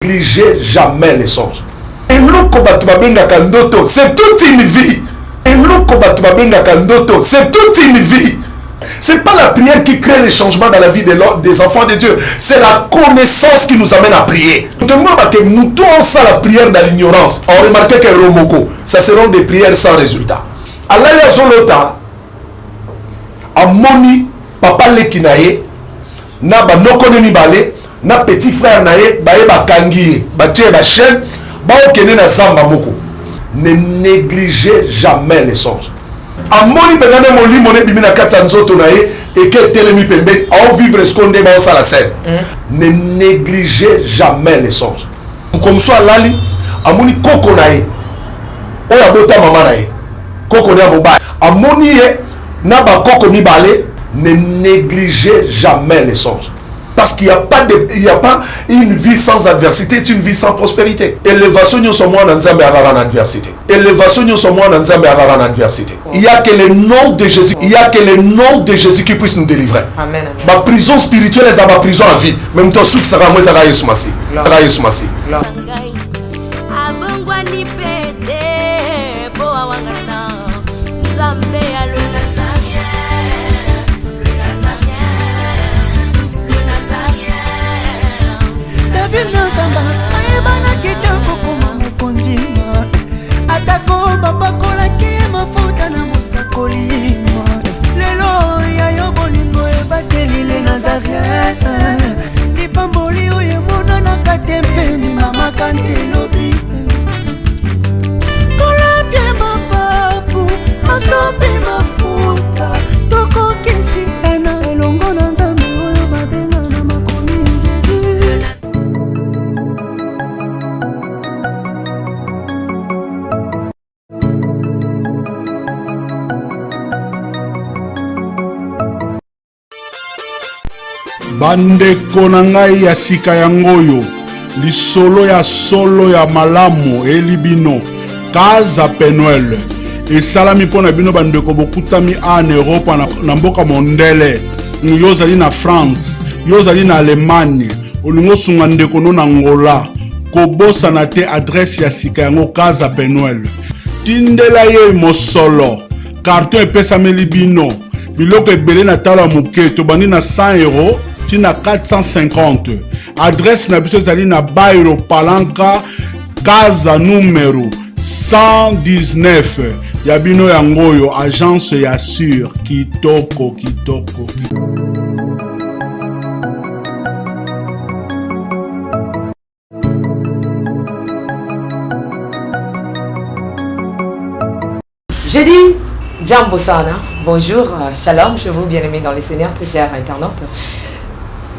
Négligez jamais les songes. Et c'est toute une vie. C'est toute une vie. C'est pas la prière qui crée les changements dans la vie des enfants de Dieu. C'est la connaissance qui nous amène à prier. Nous demandons que nous ça la prière dans l'ignorance. On remarque que Romoko, ça seront des prières sans résultat. Allah ya zolota amoni papa lekinaye na ba nokone mibale na petit frère naye baye bakangi batie ba chaîne ba okene na samba moko. Ne négligez jamais les songes. Amoni pengane molimo ne bimina katsa nzoto naye et que telemi pembe au vivre ce qu'on débat ça la scène. Ne négligez jamais les songes. Comme soit lali amoni koko naye oya bota mama naye koko ne aboba amoni ye na ba koko mibale. Ne négligez jamais les songes. Parce qu'il n'y a pas une vie sans adversité, c'est une vie sans prospérité. Élévation nous sommes en ensemble en adversité. Élévation nous sommes en ensemble en adversité. Il n'y a que le nom de Jésus. Il n'y a que le nom de Jésus qui puisse nous délivrer. Amen. Ma prison spirituelle est ma prison à vie. Même toi, ceux qui savent moi, ça va Yesu Massi. Yesu Massi. Atako babakola ke mafuta na musakolima lelo ya yo bolingo ebateli le Nazareth lipamboli oyo mona na katempeni mama kantelobi kola pie mapapu masopi mafuta toko kesi ena elongo na nzambe oyo babenga na makomi Jésus. Bandeko na ngai ya sika yangoyo lisolo ya solo ya malamu elibino Kaza Penuel esalami mpona bino bandeko bokutami en Europe na mboka mondele yozali na France yozali na Allemagne olingo sunga ndeko no na Angola kobosana te adresse ya sika yango Kaza Penuel tindela ye mosolo carton epesameli bino biloko ebele na talo ya moke tobandi na 100 € tina 450. Adresse na biso zali na Bairo Palanca Kaza numéro 119 Yabino yangoyo agence ya sur kitoko. J'ai dit Jambo Sana, bonjour, shalom, chez vous bien-aimés dans les Seigneurs, très chers internautes.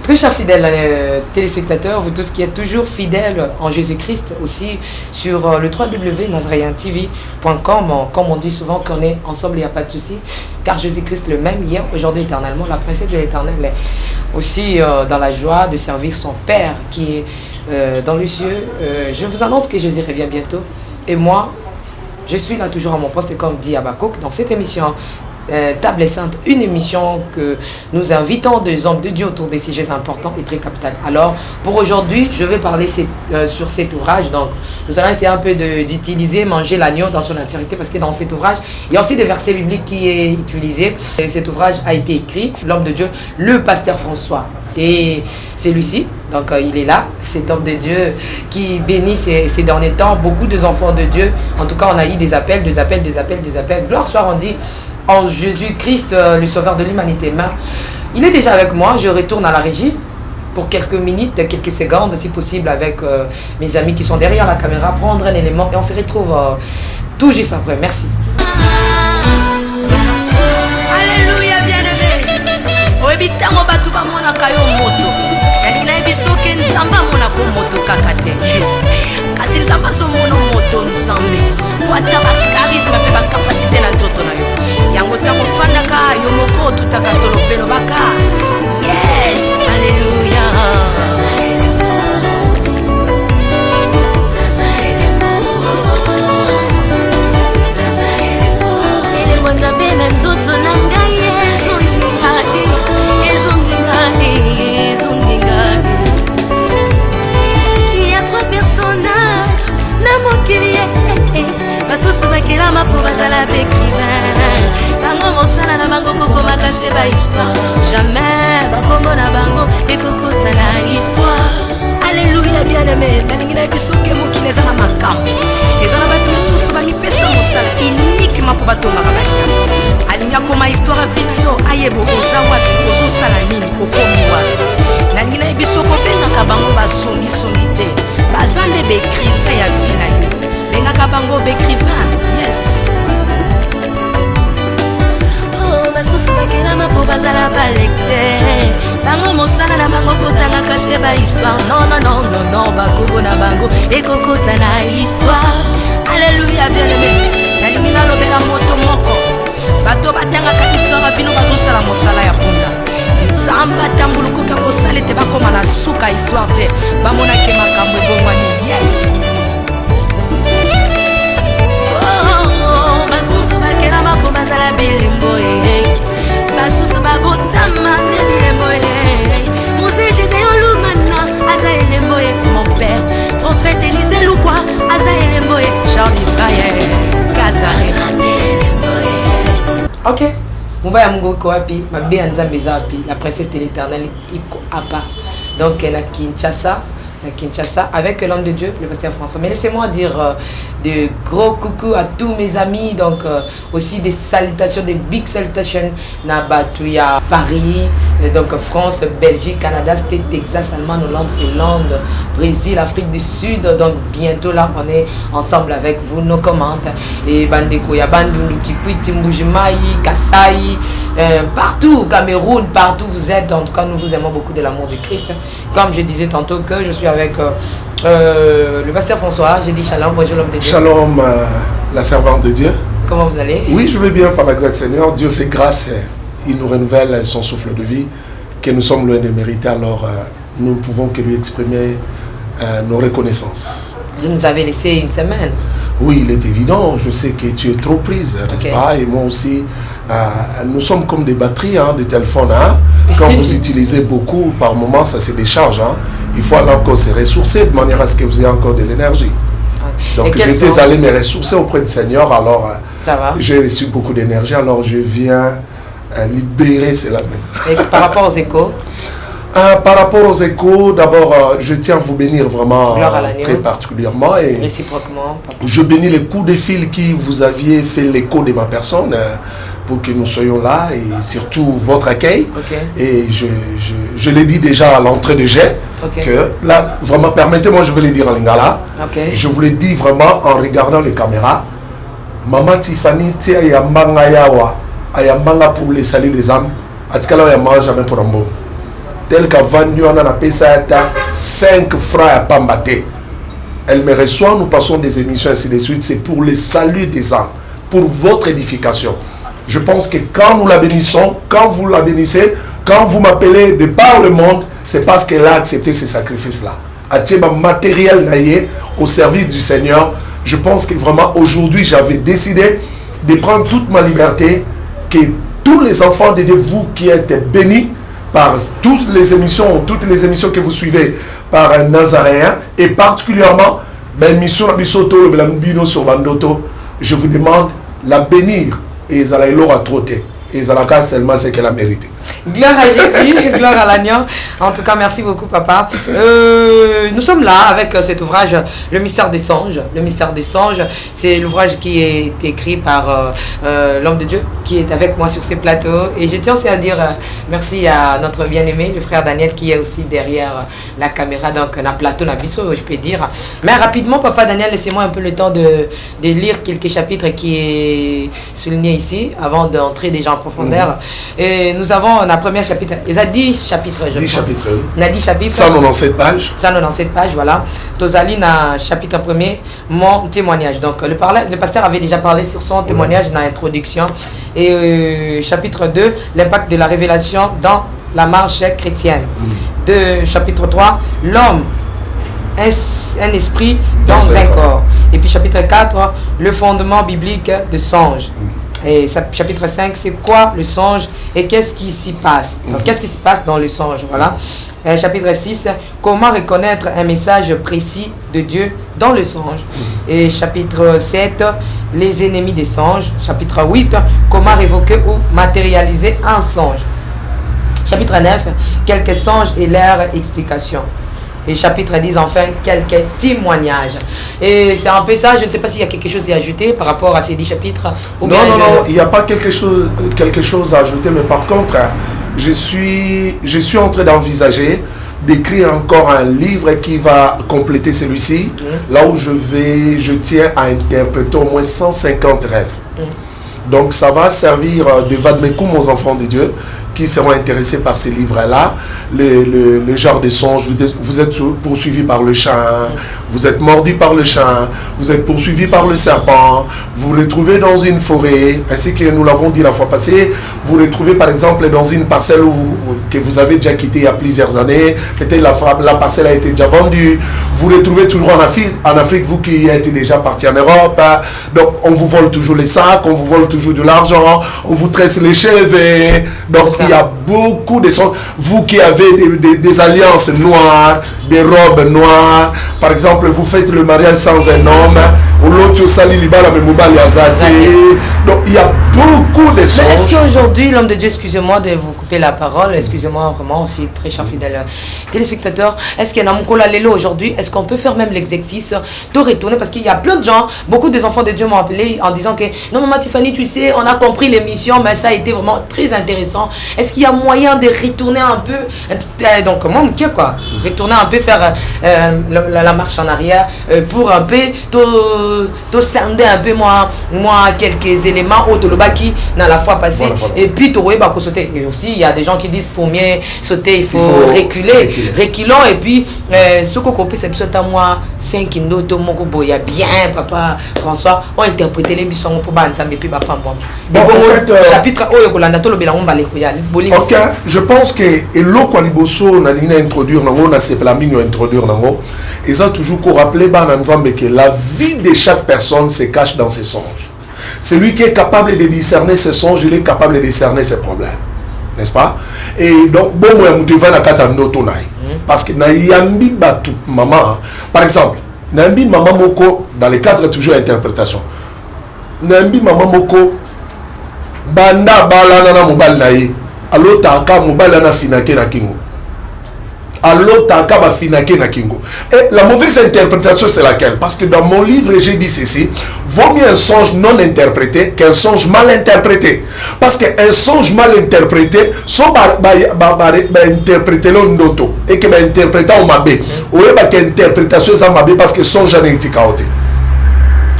Très chers fidèles téléspectateurs, vous tous qui êtes toujours fidèles en Jésus-Christ, aussi sur le www.nazarientv.com, comme on dit souvent qu'on est ensemble, il n'y a pas de souci, car Jésus-Christ le même, hier, aujourd'hui, éternellement, la princesse de l'éternel est aussi dans la joie de servir son Père qui est dans les cieux. Je vous annonce que Jésus revient bientôt, et moi, je suis là toujours à mon poste, comme dit Abakouk, dans cette émission Table Sainte, une émission que nous invitons des hommes de Dieu autour des sujets importants et très capitaux. Alors, pour aujourd'hui, je vais parler sur cet ouvrage. Donc, nous allons essayer un peu d'utiliser Manger l'agneau dans son entièreté, parce que dans cet ouvrage, il y a aussi des versets bibliques qui est utilisé. Et cet ouvrage a été écrit, l'homme de Dieu, le pasteur François. Et c'est lui-ci, donc il est là, cet homme de Dieu qui bénit ces derniers temps beaucoup d'enfants de Dieu. En tout cas, on a eu des appels. Gloire soit rendue en Jésus-Christ, le sauveur de l'humanité. Mais il est déjà avec moi, je retourne à la régie pour quelques minutes, quelques secondes, si possible, avec mes amis qui sont derrière la caméra, prendre un élément et on se retrouve tout juste après. Merci. Alléluia, bien-aimé. Oebitango batu bamona kayo moto. Yani na ebisoke nzamba mona ko moto kakate. Kasi nzamba so mona moto nzambe. Wata ba charisme pe ba capacité na nzoto na yo. Yango ta ko fanda ka yo moko tutaka tolopelo baka. Yes, alléluia. bien-aimé, nalingi na bisoke mokili eza na makambo. Eza na bato misusu bamipesa mosala uniquement mpo batongaka balia. Alingi akoma histoire bina yo ayeba oza wapi, ozosala nini, okomi wapi. Nalingi na biso kobengaka bango basongisongi te. Baza nde baécrivain ya vie na yo. Bengaka bango baécrivain, yes. Basusu bakelama po bazala balecteur. Bango mosala na bango kotanga kase ba histoire. Non, non, non, non, non, bakobo na bango ekokota na histoire. Alléluia, bien-aimé. Nalingi nalobela moto moko. Bato batangaka histoire bino bazosala mosala ya punda. Nzambe atambulukuka kosala ete bakoma na suka histoire te. Bamonake makambo ebongwani. Yes. Basusu bakelama po bazala bilembo. Basusu babotama nde bilembo. Mose Gédéon Lumana aza elembo. Mon père, prophète Élisée Lukwa aza elembo. Charles Israël Kazare. Ok. Mouba ya mungo ko wapi, mabe ya nzambe eza wapi, la princesse de l'éternel iko apa. Donc na Kinshasa, avec l'homme de Dieu, le pasteur François. Mais laissez-moi dire de gros coucou à tous mes amis, donc aussi des salutations, des big salutations na Batouya, Paris, donc France, Belgique, Canada, States, Texas, Allemagne, Hollande, Finlande, Brésil, Afrique du Sud. Donc bientôt là, on est ensemble avec vous, nos commentaires. Et Bandeko, ya Bandundu, Kipui, Timbujimai, Kasaï, partout, Cameroun, partout vous êtes. En tout cas, nous vous aimons beaucoup de l'amour de Christ. Comme je disais tantôt que je suis avec le pasteur François. J'ai dit shalom, bonjour l'homme de Dieu. Shalom, la servante de Dieu. Comment vous allez? Oui, je vais bien par la grâce du Seigneur. Dieu fait grâce, il nous renouvelle son souffle de vie, que nous sommes loin de mériter, alors nous ne pouvons que lui exprimer nos reconnaissances. Vous nous avez laissé une semaine. Oui, il est évident, je sais que tu es trop prise, n'est-ce pas? Et moi aussi, nous sommes comme des batteries de téléphone. Quand vous utilisez beaucoup, par moment, ça se décharge. Il faut aller encore se ressourcer de manière à ce que vous ayez encore de l'énergie. Donc j'étais allé me ressourcer auprès du Seigneur, alors j'ai reçu beaucoup d'énergie, alors je viens libérer cela même. Et par rapport aux échos? Par rapport aux échos, d'abord, je tiens à vous bénir vraiment très particulièrement. Et réciproquement. Je bénis les coups de fil qui vous aviez fait l'écho de ma personne pour que nous soyons là et surtout votre accueil. Et je l'ai dit déjà à l'entrée de jet que là, vraiment, permettez-moi, je vais le dire en lingala. Je vous l'ai dit vraiment en regardant les caméras. Maman Tiffany, tia yambanga yawa, ayambanga pour le salut des âmes. Atikala yambanga jamais pour un bon. Tel qu'avant, on a appelé ça 5 francs à Pambate. Elle me reçoit, nous passons des émissions ainsi de suite. C'est pour le salut des âmes, pour votre édification. Je pense que quand nous la bénissons, quand vous la bénissez, quand vous m'appelez de par le monde, c'est parce qu'elle a accepté ce sacrifice-là. Atcheba matériel naïe au service du Seigneur. Je pense que vraiment aujourd'hui, j'avais décidé de prendre toute ma liberté, que tous les enfants de Dieu, vous qui êtes bénis, par toutes les émissions que vous suivez par un Nazaréen et particulièrement je vous demande la bénir et Zalaï l'aura trotté et Zalaka seulement c'est qu'elle a mérité. Gloire à Jésus, gloire à l'agneau. En tout cas, merci beaucoup, papa. Nous sommes là avec cet ouvrage, Le mystère des songes. Le mystère des songes, c'est l'ouvrage qui est écrit par l'homme de Dieu qui est avec moi sur ces plateaux. Et je tiens aussi à dire merci à notre bien-aimé, le frère Daniel, qui est aussi derrière la caméra, donc un plateau, un biseau, je peux dire. Mais rapidement, papa Daniel, laissez-moi un peu le temps de lire quelques chapitres qui est souligné ici, avant d'entrer déjà en profondeur. Et nous avons la première chapitre, il y a 10 chapitres, je 10 pense. chapitres. Il y a 10 chapitres. 197 pages. 197 pages, voilà. Tozali na chapitre 1er, mon témoignage. Donc le pasteur avait déjà parlé sur son témoignage dans l'introduction. Et chapitre 2, l'impact de la révélation dans la marche chrétienne. De chapitre 3, l'homme, un esprit dans un corps. Et puis chapitre 4, le fondement biblique de songe. Et chapitre 5, c'est quoi le songe et qu'est-ce qui s'y passe? Donc, qu'est-ce qui se passe dans le songe? Voilà. Chapitre 6, comment reconnaître un message précis de Dieu dans le songe? Et chapitre 7, les ennemis des songes. Chapitre 8, comment révoquer ou matérialiser un songe? Chapitre 9, quelques songes et leur explication. les chapitres disent enfin quelques témoignages. Et c'est un peu ça, je ne sais pas s'il y a quelque chose à ajouter par rapport à ces 10 chapitres. Ou non, il n'y a pas quelque chose à ajouter, mais par contre, je suis en train d'envisager d'écrire encore un livre qui va compléter celui-ci, là où je tiens à interpréter au moins 150 rêves. Donc ça va servir de vademecum aux enfants de Dieu qui seront intéressés par ces livres-là. Le genre de songes, vous êtes poursuivis par le chien, vous êtes mordu par le chien, vous êtes poursuivis par le serpent, vous vous retrouvez dans une forêt, ainsi que nous l'avons dit la fois passée, vous vous retrouvez par exemple dans une parcelle que vous avez déjà quittée il y a plusieurs années, peut-être la parcelle a été déjà vendue, vous vous retrouvez toujours en Afrique, vous qui êtes déjà parti en Europe, donc on vous vole toujours les sacs, on vous vole toujours de l'argent, on vous tresse les cheveux, donc il y a beaucoup de songes. Vous qui avez des alliances noires, des robes noires, par exemple, vous faites le mariage sans un homme, donc il y a beaucoup de songes. Est-ce qu'aujourd'hui, l'homme de Dieu, excusez-moi de vous couper la parole, excusez-moi vraiment aussi, très cher fidèle téléspectateur, est-ce qu'il y a un Lelo aujourd'hui, est-ce qu'on peut faire même l'exercice de retourner, parce qu'il y a plein de gens, beaucoup des enfants de Dieu m'ont appelé en disant que non maman Tiffany, tu sais, on a compris l'émission, mais ça a été vraiment très intéressant. Est-ce qu'il y a moyen de retourner un peu, donc comment quoi, retourner un peu, faire la marche en arrière pour un peu te scinder un peu moi quelques éléments autour qui dans la fois passée, et puis tu bah pour sauter. Et aussi il y a des gens qui disent pour mieux sauter il faut reculons, et puis ce qu'on peut c'est sauter moi 5 indoto moko boya bien papa François on interpréter les bisons pour banzambe puis ba femme bon, en fait, chapitre oyo kolanda to lobela on balé koya OK, je pense que eloko liboso na lina introduire nango na sepla mingo introduire nango et ça toujours qu'on rappeler ba nzambe que la vie de chaque personne se cache dans ses songes. Celui qui est capable de discerner ses songes, il est capable de discerner ses problèmes. N'est-ce pas? Et donc, bon, moi, je vais parce que Nayambi Batu, maman, par exemple, Nayambi maman moko, dans les cadres toujours interprétation. Nayambi maman moko, banda balana mobile naï, allo taka mobile na finake na kingo. Alors taka ba finake na kingo. Et la mauvaise interprétation c'est laquelle? Parce que dans mon livre j'ai dit ceci, vaut mieux un songe non interprété qu'un songe mal interprété. Parce qu'un songe mal interprété, soit interprété l'ondoto et que interprété en mabé. Ou interprétation ça mabé parce que songe n'est pas côté.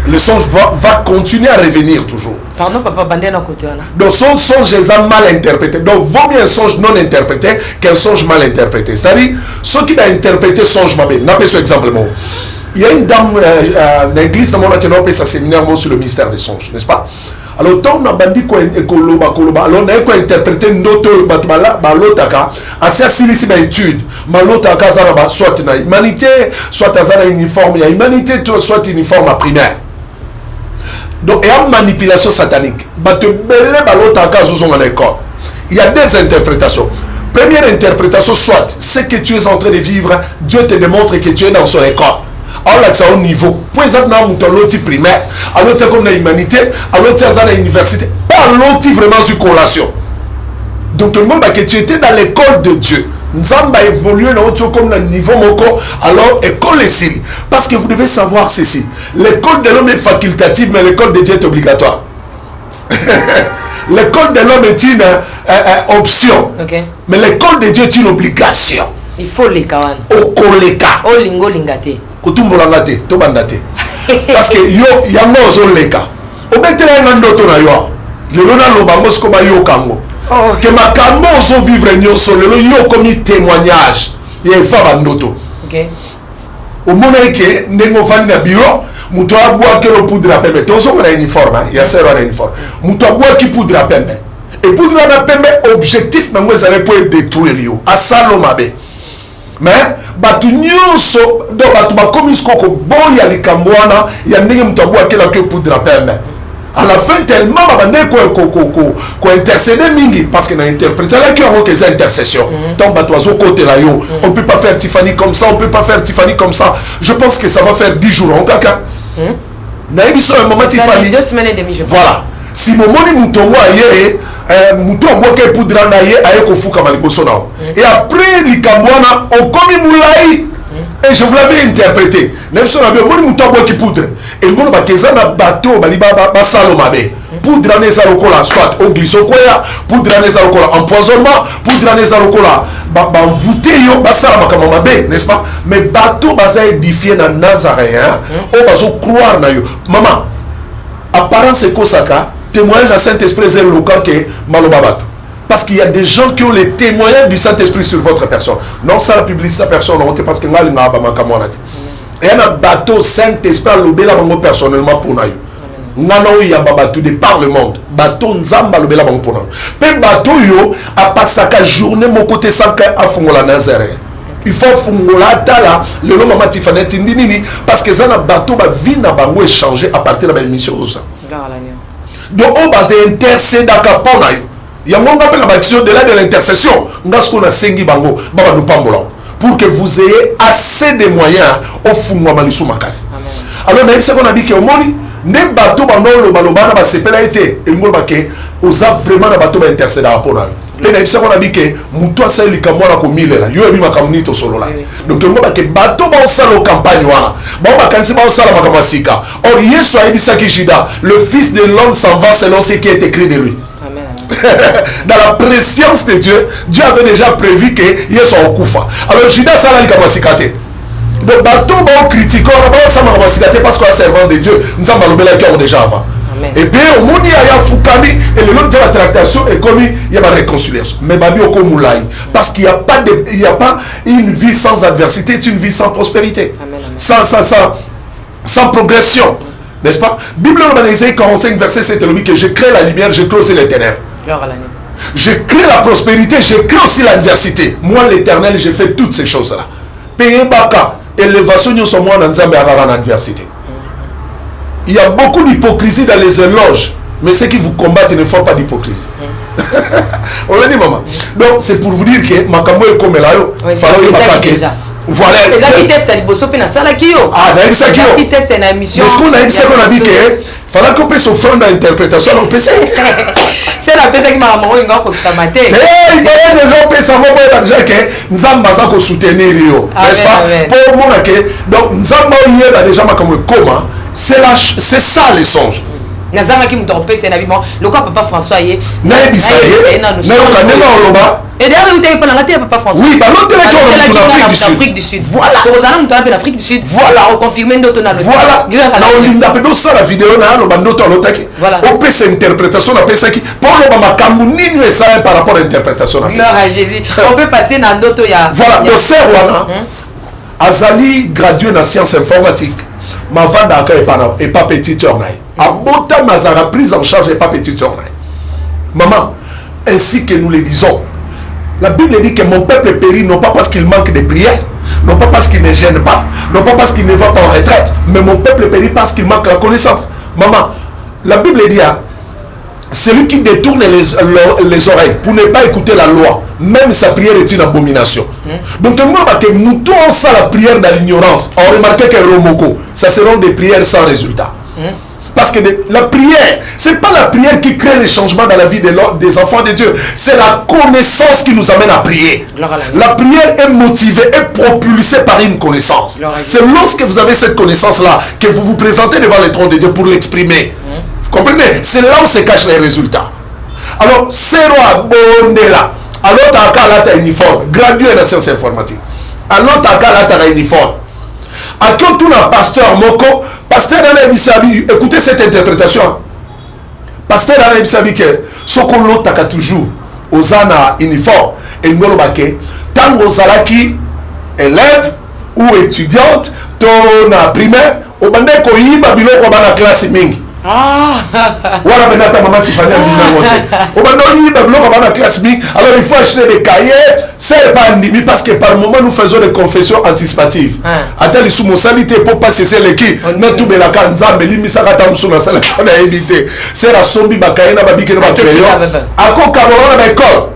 Le songe va continuer à revenir toujours. Pardon, papa, bandé dans côté. Donc, son songe est mal interprété. Donc, vaut mieux un songe non interprété qu'un songe mal interprété. C'est-à-dire, ceux qui ont interprété songe mabé, n'a pas ce exemple. Il y a une dame dans l'église, qui a fait sa séminaire sur le mystère des songes, n'est-ce pas? Alors, tant on a bandit quoi alors on a interprété notre balotaka, assez assis ma étude, malotaka zaraba soit na humanité, soit azana uniforme, il y a humanité, soit uniforme à primaire. Donc, il y a une manipulation satanique. Il y a des interprétations. Première interprétation, soit ce que tu es en train de vivre, Dieu te démontre que tu es dans son école. Alors là, c'est au niveau. Pour exemple, dans l'autre primaire, alors tu es comme la humanité, alors tu es dans l'université, pas l'autre vraiment sur collation. Donc, tout le monde, que tu étais dans l'école de Dieu. Nous avons évolué comme le niveau moko, alors école est. Parce que vous devez savoir ceci. L'école de l'homme est facultative, mais l'école de Dieu est obligatoire. L'école de l'homme est une option. Okay. Mais l'école de Dieu est une obligation. Il faut les kawan. Okoleka. O lingo lingate. Kutumbolangate, tobandate. Parce que yo yango ozoleka. Obetela ndoto na yo. Lelona lobango skoba yo kango. Que ma camo oso vivre nyonso lelo yo comme témoignage. Il faut bandoto. OK. Au moment que ndengo fani na bureau, muto abwa ke lo poudre à pembe. Tozo na uniforme, il y a sero na uniforme. Muto abwa ki poudre à pembe. Et poudre à pembe objectif nango ezale pour détruire yo. Asalo mabe. Mais batu nyonso do batu ba komisko ko boya likambwana ya ndenge muto abwa ke la ke poudre à pembe. À la fin tellement ko intercéder mingi parce que na interpréter là qui ont que intercession donc batoiso côté là yo on peut pas faire Tiffany comme ça, on peut pas faire Tiffany comme ça. Je pense que ça va faire 10 jours en caca na émission un moment Tiffany 2 semaines et demie je pense. Voilà, si mon moni mutongo aye muto boke poudra na ye aye ko fuka maliboso na et après likambwana okomi mulai Et je vous l'avais interprété. Même si on avait un mouton qui poudre. Et le monde qui est un bateau, ba salomabe. Poudre en esa lokola, soit au glycocoya, poudre en esa lokola, empoisonnement, poudre en esa lokola, envoûté yo, ba salamaka mamabe, n'est-ce pas? Mais bateau basa édifié dans Nazaréen, on va croire na yo. Maman, apparence c'est kosaka, témoignage à Saint-Esprit c'est local que maloba bateau. Parce qu'il y a des gens qui ont les témoignages du Saint-Esprit sur votre personne. Non, ça la publicité personne, non, parce que nga linga ba makamwana. Et un bateau Saint-Esprit lobela bango personnellement pour na yo. Nano ya bateau de par le monde. Bateau nzamba lobela bango pour na yo. Pe bateau yo a passaka journée mon côté sanka a fungola Nazaré. Il faut fungola tala le long mama tifane tindinini parce que ça na bateau ba vie na bango échanger à partir de la émission ça. Donc on va intercéder à kapona yo. Il y a un moment de l'intercession. Pour que vous ayez assez de moyens au fond de Malisou Makasi. Alors, nous avons dit que les bateaux ont été vraiment un bateau intercédé à Pona. Nous avons dit que nous avons dit que nous avons dit que nous avons dit que nous donc nous avons dit que bateau ont campagne. Or, Yesu a dit le Fils de l'homme s'en va selon ce qui est écrit de lui. Dans la préscience de Dieu, Dieu avait déjà prévu que Yesu a okufa. Alors Judas a dit que donc bateau bon critique on va ça parce qu'on est servant de Dieu. Nous avons lobela qui déjà avant. Et bien au monde il y a fukami et le nom de la tractation est comme il y a la réconciliation. Mais babi au komulai parce qu'il n'y a pas une vie sans adversité, c'est une vie sans prospérité. Sans progression. N'est-ce pas? Bible dans Ésaïe 45 verset 7 dit que je crée la lumière, je crée aussi les ténèbres. Je crée la prospérité, je crée aussi l'adversité. Moi l'Éternel, je fais toutes ces choses-là. Payé baka, élévation nous sommes en adversité. Il y a beaucoup d'hypocrisie dans les éloges, mais ceux qui vous combattent ne font pas d'hypocrisie. On l'a dit maman. Donc c'est pour vous dire que makambo est comme là, il faut déjà. Voilà. Les test à l'Iboso, na sala kiyo. Ah, na ibisa kiyo. Les test na émission. Est-ce qu'on a dit ça qu'on a dit que fallait qu'on puisse offrir une interprétation on peut. C'est la personne qui m'a maman ngako ko samate. Il fallait déjà penser moi pour déjà que nzamba ça ko soutenir yo. N'est-ce pas? Pour moi que donc nzamba hier déjà comme comment c'est ça le songe. Nazama qui m'trompe c'est na bimo. Le quoi papa François yé. Na ibisa yé. Na kanema oloba. Et d'ailleurs, vous avez parlé de Papa François. Oui, l'autre est l'Afrique du Sud. Voilà. Vous avez l'Afrique du Sud. Voilà. On confirme notre navire. Voilà. On a fait ça la vidéo là, on a notre voilà. On peut cette interprétation, on peut ça qui pour le moment Camerounais nous ça par rapport à l'interprétation. Gloire à Jésus. On peut passer dans d'autres ya. Voilà. Donc c'est voilà. Azali gradué en sciences informatiques. Ma vanda et pas petit tournai. Abota Mazara prise en charge et pas petit tournai. Maman, ainsi que nous le disons. La Bible dit que mon peuple périt non pas parce qu'il manque de prière, non pas parce qu'il ne gêne pas, non pas parce qu'il ne va pas en retraite, mais mon peuple périt parce qu'il manque la connaissance. Maman, la Bible dit, celui qui détourne les oreilles pour ne pas écouter la loi, même sa prière est une abomination. Donc, moi, nous tous la prière dans l'ignorance. On remarque que Romoko, ça seront des prières sans résultat. Parce que la prière, ce n'est pas la prière qui crée les changements dans la vie des enfants de Dieu. C'est la connaissance qui nous amène à prier. La prière est motivée et propulsée par une connaissance. C'est lorsque vous avez cette connaissance-là que vous vous présentez devant le trône de Dieu pour l'exprimer. Vous comprenez? C'est là où se cachent les résultats. Alors, c'est roi Bondela. Alors, tu as un uniforme. Gradué en sciences informatiques. Alors, tu as un uniforme. À qui on a pasteur Moko, pasteur Alain Bisabi, écoutez cette interprétation. Pasteur Alain Bisabi que ce qu'on l'autre toujours aux ana uniforme et nous l'obake tant aux salaki élève ou étudiante ton primaire au bandé ko yiba biloko bana classe mingi. Voilà maintenant maman Tiffany au bandé yiba biloko bana classe mingi. Alors il faut acheter des cahiers. C'est pas ennemi parce que par moment nous faisons des confessions anticipatives. Attends les sous-monsalité pour pas cesser les qui. Mais tout la kanzambe limisaka tamsuna sala on a évité. C'est la sombi bakaina babike na bakeyo. Ako kabolona ba école.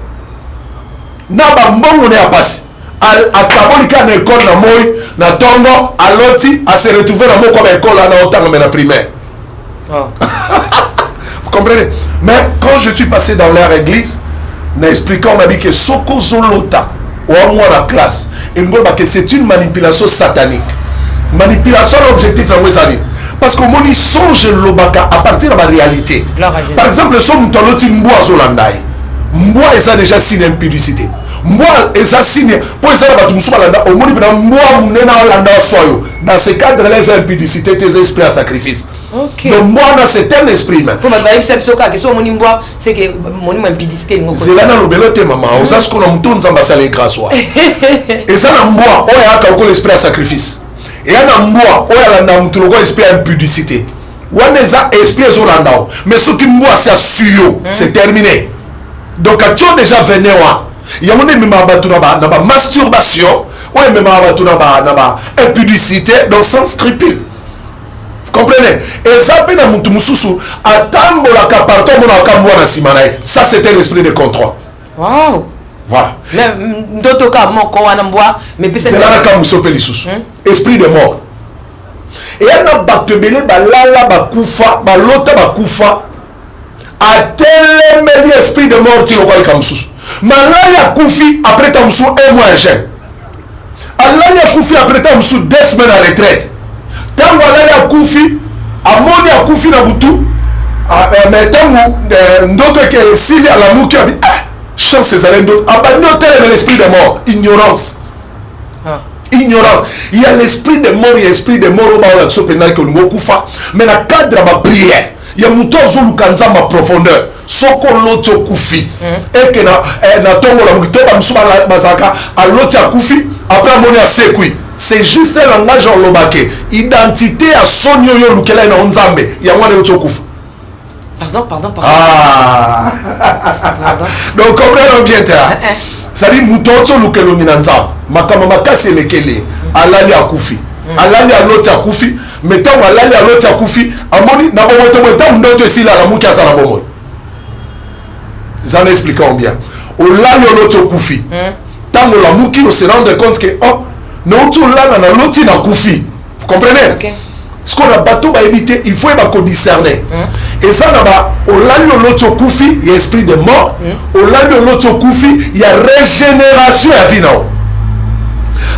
Na ba mbongo ne apasi. A kabolika na école na moy na tongo aloti a se retrouver na moko ba école na otanga na primaire. Vous comprenez? Mais quand je suis passé dans leur église, n'expliquant on a dit que Soko Zolota ou moi la classe et que c'est une manipulation satanique. Manipulation l'objectif là où parce que mon songe lobaka à partir de la réalité. Par exemple, son mutoloti mboa zolandai. Mboa est déjà signe impudicité. Mboa est ça signe pour ça la batumsu balanda au moni bina mboa munena landa soyo. Dans ce cadre les impudicité tes esprits à sacrifice. OK. Donc moi c'est un esprit même. Pour ma perception que so moni mboa c'est que moni impudicité ngo. C'est là dans le belote maman, on sait ce qu'on a mouton nzamba salé grâce wa. Et ça na mboa o ya ka ko l'esprit à sacrifice. Et il y a un mois où il y a un esprit d'impudicité. Où il y a un esprit zolandao. Mais ce qui moi c'est suyo, c'est terminé. Donc quand tu as déjà venu, il y a une masturbation, ou une impudicité, donc sans scrupule. Vous comprenez? Et ça peut être un attendre la caparto mon simanae. Ça c'était l'esprit de contrôle. Wow. Voilà. C'est là esprit de mort. Et il y a un batebele balala bakufa balota bakufa a tel esprit de mort tiro kwa kamsusu. Malala kufi après tamsu un mois jeune. Allah ya kufi après tamsu 2 semaines à retraite. Tango Allah ya kufi amoni ya kufi na butu mais tango ndoto ke sili à la muki chance ces allées d'autres abandonner l'esprit de mort, ignorance. Ignorance. Il y a l'esprit de mort, il y a l'esprit de mort au bas que nous kufa, mais la cadre de la prière, il y a muto zulu kanza ma profondeur. Soko loto kufi et que na tongo la muto ba msuma bazaka a loto kufi après moni a sekui. C'est juste un langage en lobake. Identité à son yo lukela na onzambe. Il y a mwana loto kufa. Pardon. Ah. Pardon. Donc comprenons bien ça. Ça dit mutoto lukelo minanza. Makama makasi lekele. Alali akufi. Alali aloti akufi. Metant alali aloti akufi. Amoni na bomoto bomoto ndoto esi la muki asala bomoy. Ça m'expliquons bien. Olali aloti akufi. Tango la muki on se rendre compte que oh non tout là na loti na kufi. Vous comprenez? OK. Ce qu'on a bateau va éviter, il faut discerner. Et ça, au lali l'autre koufi, il y a esprit de mort. Au lali l'autre koufi, il y a régénération à vie.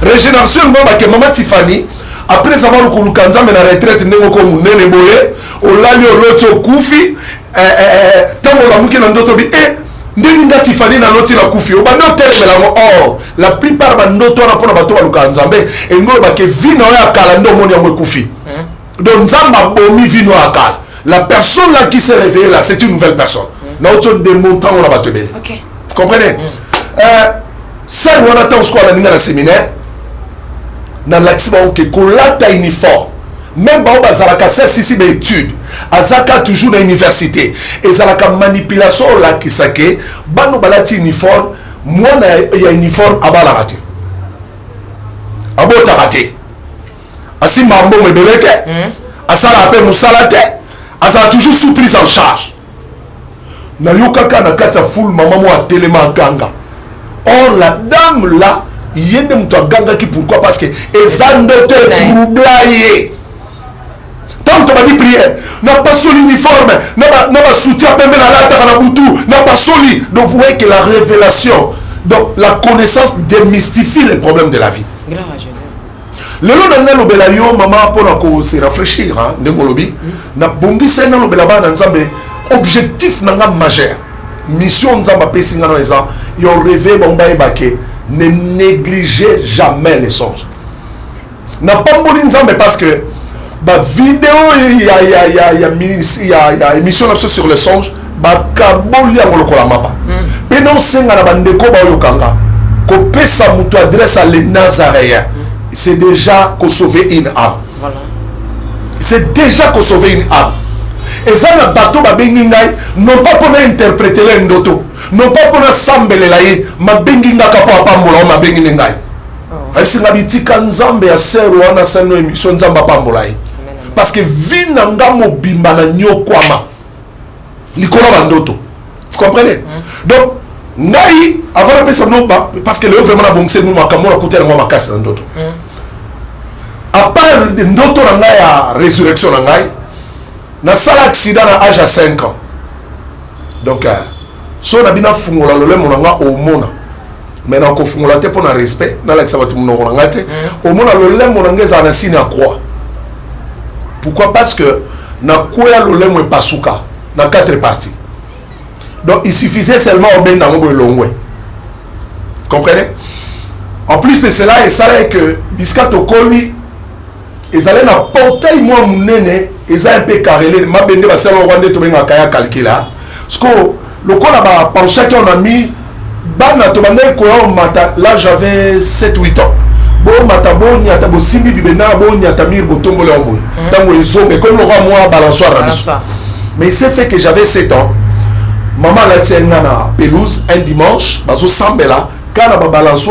Régénération, que maman Tiffany, après avoir le kouloukanza, mais la retraite, n'est pas comme nene boye. Au lali l'autre koufi, tant qu'on a mouké dans d'autres biens, Ndinga Tiffany na loti la koufi. Au bando tel or, la plupart bandoto na pona bato balukanza mbe, et nous ba que vie na ya kala ndo moni ya mwe koufi. Donc Nzamba bomi vino akal. La personne là qui s'est réveillée là, c'est une nouvelle personne. Notre démontant on a battu bien. OK. Vous comprenez? Ça on attend ce qu'on a dit dans le séminaire. Dans l'accident que kolata uniforme. Même ba bazalaka ici des études. Azaka toujours dans l'université. Et zalaka manipulation la kisake, bano balati uniforme, moi il y a uniforme abala raté. Abota raté. Asi mambo mebelete asala ape musalate asa toujours sous prise en charge na yokaka na kata full maman mo atelema ganga. Or la dame là yende muto ganga qui pourquoi parce que ezando te troublaye tant que tu prière n'a pas sur l'uniforme n'a pas soutien pembe na lata na butu n'a pas soli. Donc vous voyez que la révélation, donc la connaissance démystifie les problèmes de la vie. Gloire à Jésus. Le long de l'obéla yo maman pour se rafraîchir ndengolobi na bongi sena l'obéla ba nzambe objectif nanga majeur mission nzamba pesinga na eza yo rêver bomba ebake ne négligez jamais les songes na pamboli nzambe parce que ba vidéo ya émission sur les songes ba kaboli ya ngolokola mapa pe non senga na bandeko ba yokanga ko pesa mutu adresse à les nazaréens. C'est déjà qu'on sauver une âme. Voilà. C'est déjà qu'on sauver une âme. Et ça, le bateau va bengingai, non pas pour interpréter l'endoto, non pas pour s'embellir là, ma benginga kapa pambola, ma bengingai. Si la bitika nzambe ya seru wana sano émission nzamba pambola. Parce que vinanga mobimba na nyokwama. Likolo bandoto. Vous comprenez? Donc, ngai avant de ça non pas parce que le vraiment la bonne c'est nous makamona côté na makasi na ndoto. À part ndoto na ngai ya résurrection na ngai na sala accident à âge à 5 ans. Donc so na bina fungola lole monanga o mona mais na kofungola te pour un respect dans la sabati monoko ngate au moins le lem monangeza na signe à croix. Pourquoi? Parce que na quoi le lem est pasuka dans 4 parties. Donc il suffisait seulement au ben dans mon longwe. Comprenez? En plus de cela, et ça est que Biscato Koli, ils allaient na portail moi munene, ils ont un peu carrelé, ma bende ba sala rwande to benga kaya calcula. Parce que le quoi là par chaque on a mis bana to bande ko mata là j'avais 7-8 ans. Bon mata bon ni ata bo simbi bibena bon ni ata mir botombo le ombo. Tango ils mais comme le roi moi balançoire. Mais il s'est fait que j'avais 7 ans. Maman l'a tient na pelouse un dimanche, bazo sambela. Quand on a balancé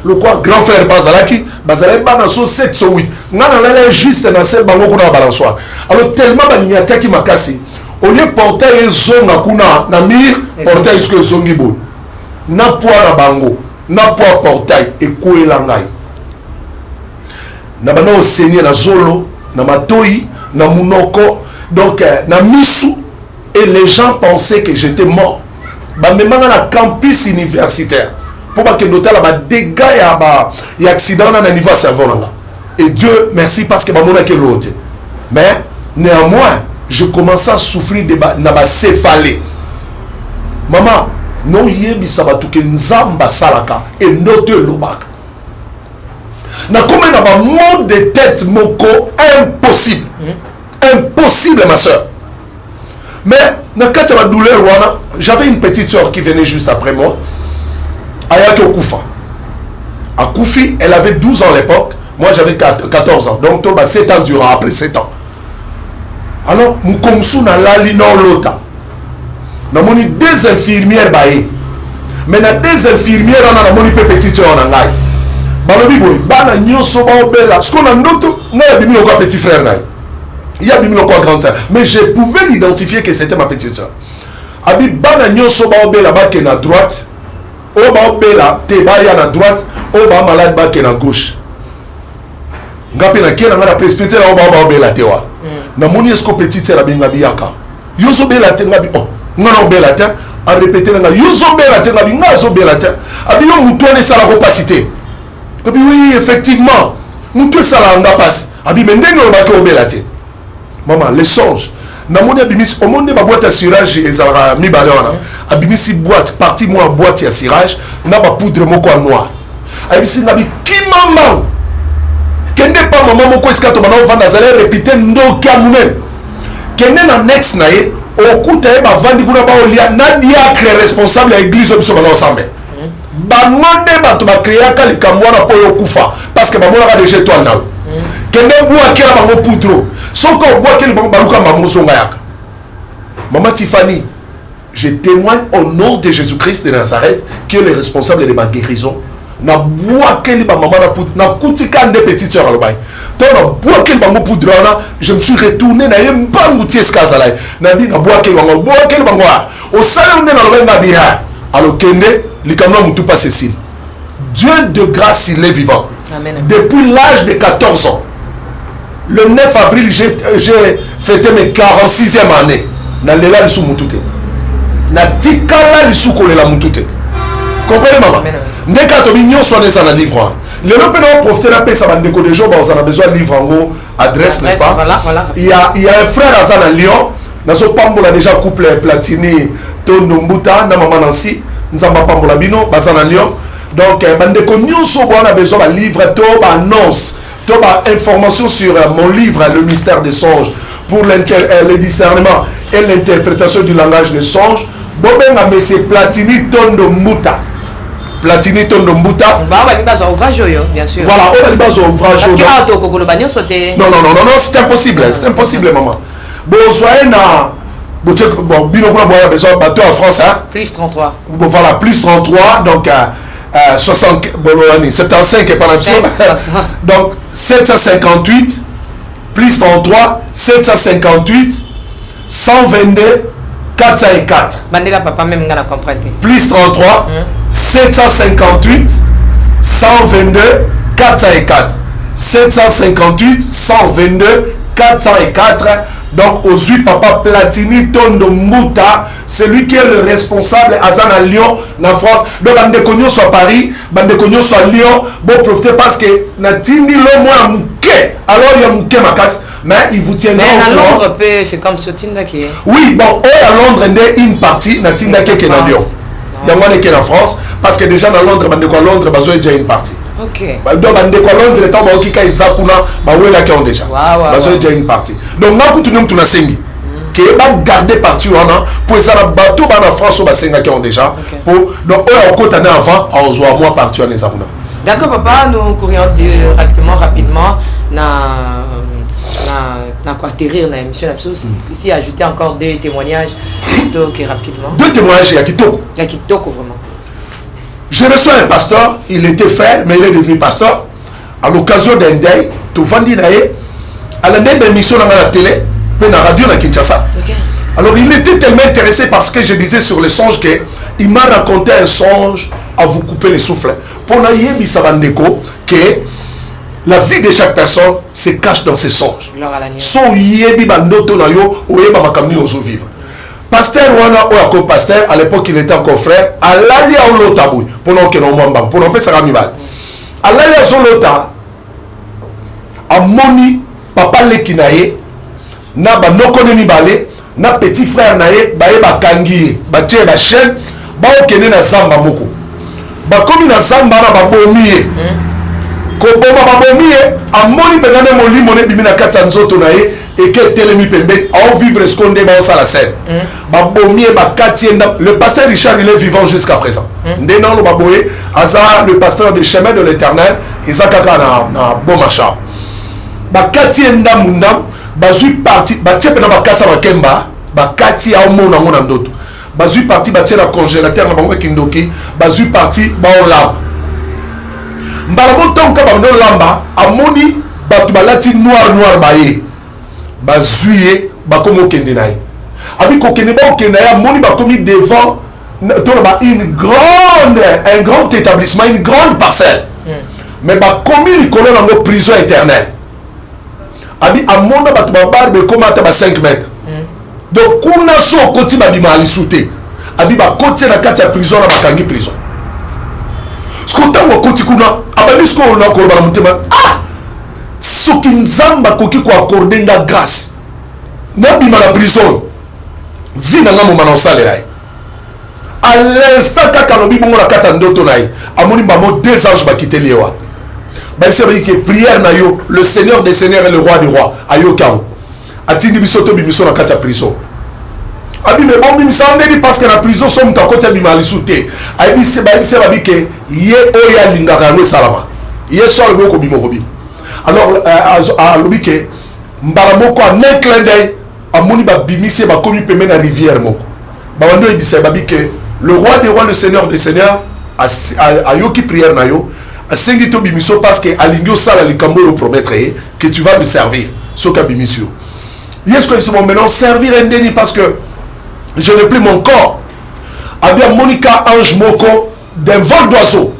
le quoi grand frère Bazalaki, Bazalaki balancé 7 sur 8. On a juste dans cette bango qu'on a balancé. Alors tellement il y a qui m'a cassé. Au lieu de porter une zone à kuna na mir, porter ce que zongi boy. Na poids na bango, na poids portail et quoi langai. Na bana au seigneur na zolo, na matoi, na munoko, donc na misu et les gens pensaient que j'étais mort. Bah même dans la campus universitaire. Pour que l'hôtel a des dégâts et accidents dans le niveau cerveau. Et Dieu merci parce que mon a l'autre. Mais néanmoins, je commençais à souffrir de la céphalée. Maman, non yebi sabatuke nzamba salaka et note lobaka. Na comme na ba monde de tête moko impossible. Impossible ma soeur. Mais dans la douleur, j'avais une petite soeur qui venait juste après moi. Ayaki Okufa. À Koufi, elle avait 12 ans à l'époque. Moi, j'avais 14 ans. Donc, tout 7 ans durant après 7 ans. Alors, Moukomsou n'a lali non lota. Nous avons 2 infirmières. Mais na 2 infirmières, on a une petite soeur en anglais. Balobi boy, bana nyonso ba obela. Ce qu'on a ndoto, moi, il y a un petit frère. Il y a un grand soeur. Mais je pouvais l'identifier que c'était ma petite soeur. Abi bana nyonso ba obela ba ke na droite. Oba obela te ba ya na droite, oba malade ba ke na gauche. Ngapi na kena ngana presbytère oba obela te wa. Na moni esko petite sœur abinga biyaka. Yozo bela te ngabi oh, ngana obela te a répéter nga yozo bela te ngabi ngazo bela te. Abi yo mutu ne sala ko pasité. Abi oui effectivement, mutu sala nga passe. Abi mendenge oba ke obela te. Maman, les songes. Namoni abimis au monde ba boîte à cirage et ça mi balona. Abimisi boîte partie moi boîte à cirage na ba poudre moko noir. Abimisi nabi kimama. Kende pas maman moko eskato bana vanda zale répéter ndo kamumen. Kende na next na ye okuta e ba vandi kuna ba olia na diacre responsable à église biso bana ensemble. Ba monde ba to ba créer ka likamwana po yokufa parce que ba mona ka déjà toi na. Kende boa kera bango poudre. Sauf qu'on voit qu'il y Maman Tiffany, je témoigne au nom de Jésus-Christ de Nazareth qui est le responsable de ma guérison. Na bois qu'il maman na poudre, na kutika des petites sœurs alobay. Donc na bois qu'il bango poudre na, je me suis retourné na yembangu tieskazala. Na bi na bois qu'il bango. Au salon de na lobay na biha. Alors kende likamna mutu pas Cécile. Dieu de grâce il est vivant. Amen. Depuis l'âge de 14 ans. Le 9 avril, j'ai fêté mes 46e année. Na lela lisu mutute. Na tikala lisu kolela mutute. Vous comprenez maman? Ndeka to binyo soné ça na livre. Le nom peut nous profiter d'un peu ça va déco des jours, on a besoin de livre en haut, adresse, n'est-ce pas? Voilà. Il y a un frère à Zana Lyon. Dans ce pambola déjà couple Platini, Tondo Mbuta, na maman Nancy, Nzamba pambola bino, Bazana Lyon. Donc bandeko nyonso on a besoin d'un livre to annonce. Information sur mon livre Le mystère des songes pour le discernement et l'interprétation du langage des songes. Bobenga monsieur Platini Tondo Mbuta. Platini Tondo Mbuta. Bien sûr. Voilà, on a besoin d'ouvrage. Non, c'est impossible, maman. Bon, soyez na. Bon, Binokula Boya besoin de bateau en France, hein. Plus 33. Bon, voilà, plus 33, donc 75 et par la donc 758 plus 33 758 122 404 Bandela papa même ngana comprendre plus 33 758 122 404 758 122 404 Donc, Ozui Papa Platini Tondo Mouta, c'est lui qui est le responsable à Zan à Lyon, en France. Donc, Bande Cognon soit à Paris, Bande Cognon soit à Lyon. Bon, profitez parce que Natini lo moi mouké. Alors, il y a mouké ma casse, mais il vous tiendra au courant. Londres, c'est comme ce Tinda qui est. Oui, bon, à Londres, il y a une partie, Natinda qui est à Lyon. Il y a moi qui est en France, parce que déjà dans Londres, Bande Cognon, Londres, il y a déjà une partie. Ok. Donc, Bande Cognon, Londres, le temps où il y a Zakuna, il y a déjà. Il y a déjà une partie. Donc, nous avons sengi. Qui est gardé partout pour ça bateau en France au senga qui ont déjà pour donc on côté avant on voit moi partout en Ezabuna. D'accord papa, nous courions directement rapidement na quoi atterrir dans l'émission ici ajouter encore deux témoignages plutôt que rapidement. Deux témoignages à Kitoko. À Kitoko vraiment. Je reçois un pasteur, il était frère mais il est devenu pasteur à l'occasion d'un deuil, tout vendi naé à la même émission dans la télé. La radio à Kinshasa. Okay. Alors il était tellement intéressé parce que je disais sur le songe qu'il m'a raconté un songe à vous couper les souffles. Pour naïebi sabandeko que la vie de chaque personne se cache dans ses songes. So yebi bandoto na yo oyeba makamni ozo vivre. Pasteur wana o pasteur à l'époque il était encore frère alali a lotabou pendant que non mwamba pour non pesa kamibal. Alali a son lota amoni papa lekinaye na banoko ne mibale na petit frère naye baye bakangi batie ba chaîne ba okene na zamba moko bakomi na zamba na babomi ye ko boma babomi ye amoni penane molimo ne bimi na katsa nzoto naye eke telemi pembe a vivre skonde ba osala scène babomi ye bakati le pasteur Richard il est vivant jusqu'à présent ndena lo baboye aza le pasteur de chemin de l'Éternel ezakaka na Bomacha bakati ndamundam bazui parti batie pena bakasa bakemba bakati ya omona ngona ndoto bazui parti batie na congélateur na bango kindoki bazui parti ba olamba mbala botonka bando lamba amoni batu balati noir baye bazuye bakomo kende naye abi ko kende ba okende ya amoni bakomi devant un grand établissement, une grande parcelle mais bakomi likolo nango prison éternelle. Abi amona batu barbe comme ata ba 5 mètres. Donc kuna so koti ba bima alisute. Abi ba koti na kati ya prison na bakangi prison. Skota ngo koti kuna abali sko na ko ba mutema. Ah! Soki nzamba koki ko accorder nga grâce. Na bima na prison. Vina ngamo mana osalera. À l'instant kaka no bi bongo na kati ya ndoto nayi. Amoni ba mo 2 anges ba kiteli wa. Vous savez que prière na yo, le Seigneur des Seigneurs et le Roi des Rois, ayo kao. Atindi bisoto bimiso na kati ya prison. Abi me bon bimisa ndeli parce que la prison somme ta koti ya bimali souté. Abi se ba bi ke ye oya lingaka no salama. Ye so le boko bimoko bim. Alors à lobi ke mbala moko en un clin d'œil amoni ba bimise ba komi pembe na rivière moko. Ba wando ebisa ba bi ke le Roi des Rois, le Seigneur des Seigneurs ayo ki prière na yo. Sengito bimiso parce que alingio sala likambo le promettre que tu vas le servir soka bimisio. Yes que c'est mon maintenant servir endeni parce que je n'ai plus mon corps. Abia Monica Ange Moko d'un vol d'oiseau.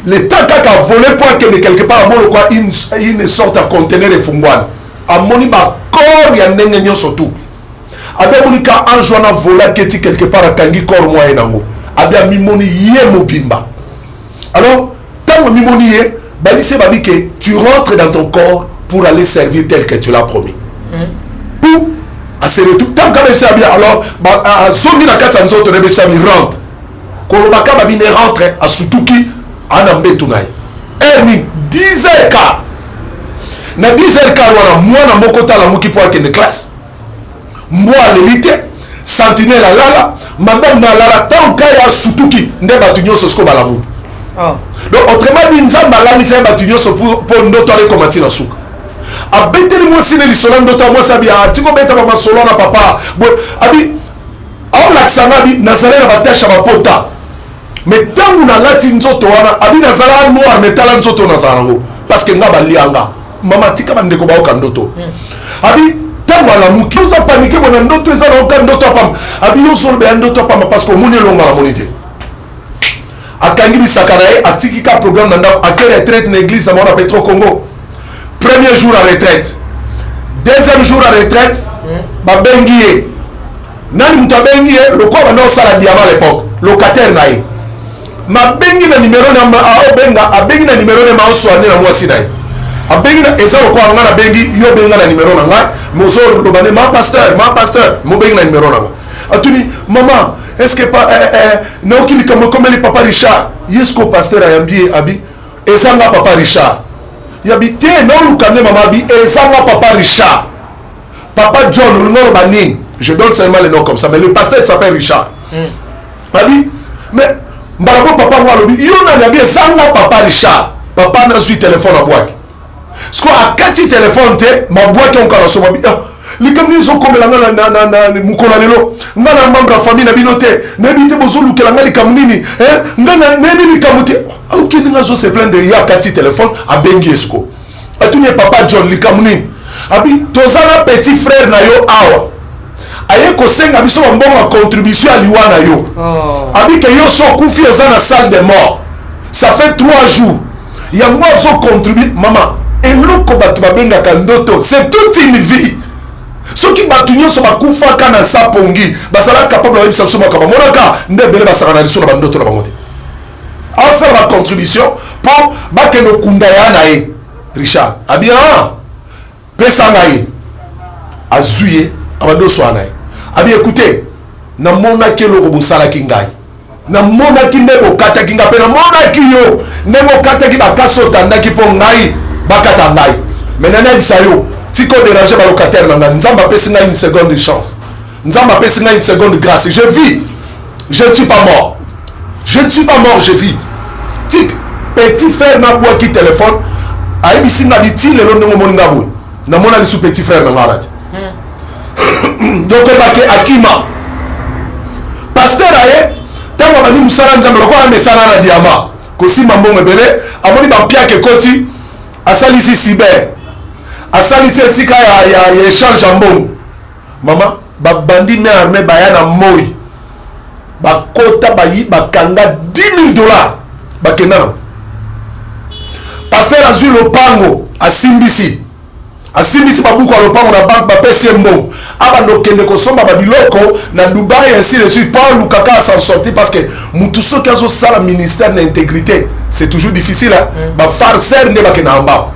Le temps qu'a volé pour que quelque part à mon quoi une sorte à conteneur de fungwan. A moniba corps ya ndenge nyo surtout. Abia Monica Ange wana vola keti quelque part à kangi corps moi enango. Abia mimoni ye mobimba. Alors tu rentres dans ton corps pour aller servir tel que tu l'as promis. Pour à ce retour, tant que ça bien alors, son na kata nzoto ne ça rentre. Kolobaka babine rentre à Sutuki anambe tunai. Ni 10h15. Na 10h15 wana mwana mokota la muki pour que de classe. Moi l'élite, sentinelle la lala, madame na lala tant kaya Sutuki ndeba tunyo sosko balamu. Donc autrement dit nzamba la misa batunyo so pour notre aller commenter dans souk abeteli moi sine lisolo ndoto moi sabi atiko beta ba solo na papa bon abi on l'accent bi nazala na batasha ba pota mais tangu na lati nzoto wana abi nazala noir metala nzoto na zarango parce que ngaba lianga mama tika bandeko ba okandoto abi tangu ala muki oza paniquer bona ndoto eza na okandoto pam abi yo so be ndoto pam parce que moni longa la monité akangi bisakarae atikika programme nanda à quelle retraite na église na mona Petro Congo premier jour à retraite deuxième jour à retraite babengi ye nani mutu abengi ye lokola banda osala diama à l'époque locataire na ye mabengi na numéro na abengi na numéro ne maoswane na mwasi na ye abengi na eza lokola nga na bengi yo benga na numéro na ngai mozo lobane ma pasteur mo bengi na numéro na nga atuni maman est-ce que naoki likambo komeli papa Richard yesko pasteur ayambi abi eza nga papa Richard yabi te naoluka nde mama abi eza nga papa Richard papa John olingo banini je donne seulement le nom comme ça mais le pasteur s'appelle Richard abi mais mbalabo papa moi lobi yo na yabi eza nga papa Richard papa na suit téléphone à boîte ce qu'on a quatre téléphones te ma boîte on kana so mabi les camions sont comme na mukona lelo ngana membre de famille na binote na bité bozulu kala ngali kamnini ngana neni likamuté aucun nga zo se plaindre ya quatre téléphones à bengi esko atuni papa John likamnini abi tozana petit frère na yo awa aye ko senga biso mbongo contribution à liwa na yo abi ke yo so kufi eza na salle de mort ça fait 3 jours ya moi so contribuer maman eloko bato babengaka ndoto c'est toute une vie soki bato nyonso bakufaka na sapongi basala capable bayebisa biso makambo monaka nde ebele basaka na liso na bandoto na bango te asala bacontribution mpo bakende okunda ya na ye Richard abi pesanga ye azwi ye abandi oswana ye abi écoute namonaki eloko bosalaki ngai namonaki nde bokataki ngai mpe namonaki yo nde bokataki bakasi otandaki mpo ngai bakata ngai mais nanayebisa yo tiko déranger balocataire na ngai nzambe apesi ngai une seconde chance nzambe apesi ngai une seconde grâce je vis je ne suis pas mort je vis tik petit frère na bwaki téléphone ayebisi na biti lelo ndenge omoni nga boye namona lisu petit frère na ngara te donc ebake akima pasteur aye ntango abandi mosala nzambe lokola mesana na diama kosimba mbongo ebele amoni bampiaka ekoti asalisi cyber asalisi esika ya échange ya mbongo mama babandi me armé baya na moi bakota bayi bakanga 10 000 $, bakenda na pasteur azwi lopango asimbisi babuku ya lopango na banque bapesi ye mbongo abanda okende kosomba babiloko na Dubai ainsi de suite mpo alukaka asan sorti parce que mutu soki azosala ministère na intégrité c'est toujours difficile bafarceur nde bakenda na mbao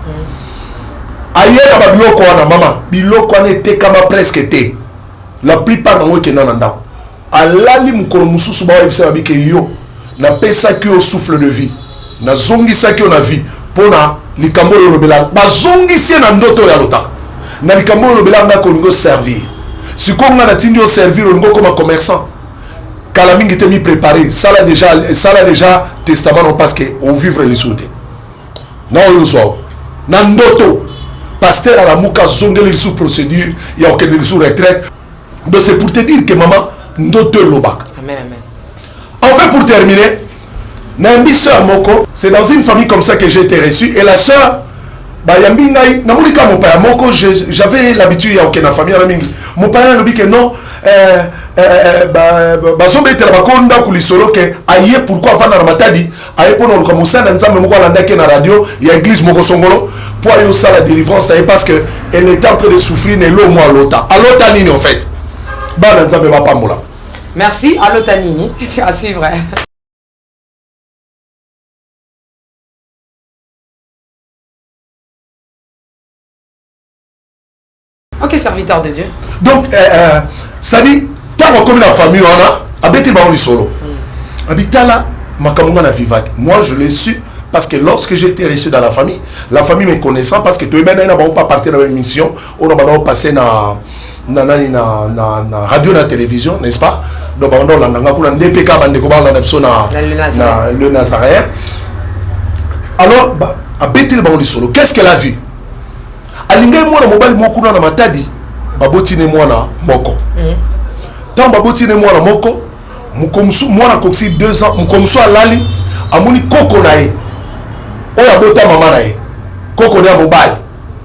ayeba babiloko wana mama biloko wana etekama presque te la plupart nango ekenda na ndako alali mokolo mosusu baoyebisa babike yo napesaki yo souffle de vie nazongisaki yo na vie mpona likambo oyo olobela bazongisi ye na ndoto ya lotaka na likambo oyo olobela nga kolingo servir sikoyo nga natindi yo servir olingo koma commerçant kala mingi te mi préparé sala déjà testament no parce que ovivre lisu te na oyo ozwa na ndoto pasteur alamuka zongeli lisu procédure ya okende lisu retraite donc c'est pour te dire que maman ndoto elobaka Amen, amen. En fait, pour terminer, Nambi sœur Moko, c'est dans une famille comme ça que j'ai été reçu. Et la sœur, Yambi Ngai, Namulika mon père Moko, j'avais l'habitude à aucune famille. Mon père a dit que non, bazobete la bakonda kulisolo que aye pourquoi va na matadi aye pour nous commencer à nzambe moko landa ke na radio il y a église moko songolo pour ayo ça la délivrance parce que elle était en train de souffrir ne lo moi lota alota nini en fait ba nzambe ba pambola. Merci à Lotanini, à suivre. Ok, serviteur de Dieu. Donc, c'est-à-dire, tant qu'on comme la famille, on a habité dans le solo. Habité là, ma camonga na vivac. Moi, je l'ai su parce que lorsque j'étais reçu dans la famille me connaissant, parce que tout le monde n'a pas parti dans la mission, on a passé na radio, na télévision, n'est-ce pas? Donc on a DPK le Nazaréen. Alors habité dans le solo. Qu'est-ce qu'elle a vu? Alinga moi na mobile moko na matadi babotine mwana moko. Tant babotine mwana moko mukomsu mwana koksi 2 ans mukomsu alali amuni koko na ye. Oya bota mama na ye. Koko na mobile.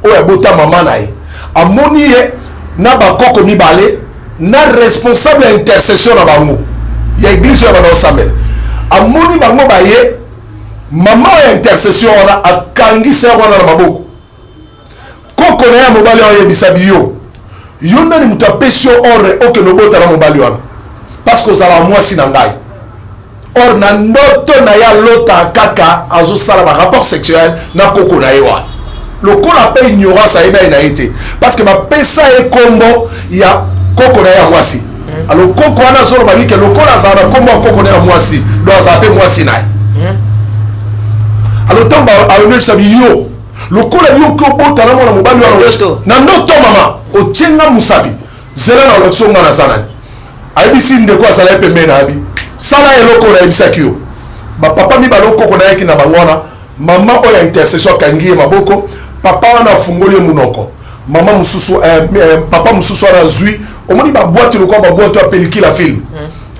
Oya bota mama na ye. Amoni ye na ba koko mibale na responsable intercession na bango. Ya église ya bana osamel. Amoni bango ba ye mama ya intercession wana akangisa wana na maboko. koko na ya mobali oyo yebisabi yo yo ndani mutu apesi yo ordre oke nobotana mobali wana parce que ozala mwasi na ngai or na ndoto na ya lota kaka azosala ba rapport sexuel na koko na ye wana lokola mpe ignorance ayeba ye na ye te parce que bapesa ye kombo ya koko na ye ya mwasi alors koko wana azoloba bike lokola azala na kombo ya koko na ye ya mwasi do azala mpe mwasi na ye alors ntango ayonebisabi yo lokola yo ki obotana mwana mobali wana na ndoto mama otienga musabi zela na olakisi nga naza nani ayebisi ndeko azala ye pembe na abi sala eloko na yebisaki yo bapapa mibale okoko na yaki na bango wana mama oyo ya intercession akangi ye maboko papa wana afungoli ye munoko mama mosusu papa mosusu wana azwi omoni babwate lokwa babwate ya pelikila film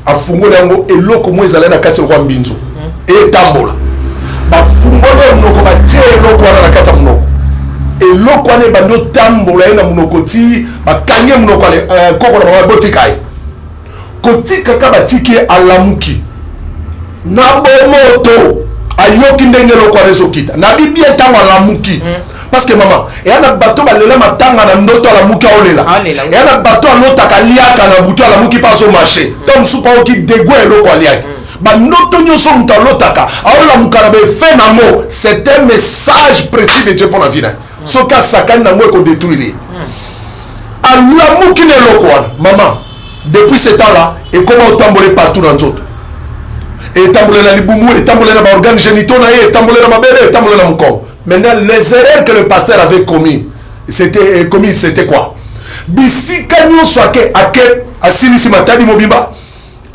afungoli yango eloko mo ezalai na kati lokwa mbinzo etambola bafungoli ye munoko batie eloko wana na kati ya munoko eloko wana ebandi otambola ye na munoko ti bakangi ye munoko koko na mama botika ye kotikaka batiki ye alamuki na bomoto ayoki ndenge eloko wana ezokita na bibie ntango alamuki parce que mama eya na bato balela matanga na ndoto alamuki aolela eya na bato alotaka liaka na butu alamuki mpe azomarche to mosusu mpe aoki degwe eloko aliaki bandoto nyonso moto alotaka aolamuka na baefe nango c'est un message précis de Dieu mpo na vie na ye soki asakani nango ekodétruire alamuki na eloko wana mama depuis ce temps-là ekoma otambole partout na nzoto etambole na libumu etambole na baorgane génitaux na ye etambole na mabele etambole na mokongo maintenant les erreurs que le pasteur avait c'était quoi bisika nyonso ake asilisi matadi mobimba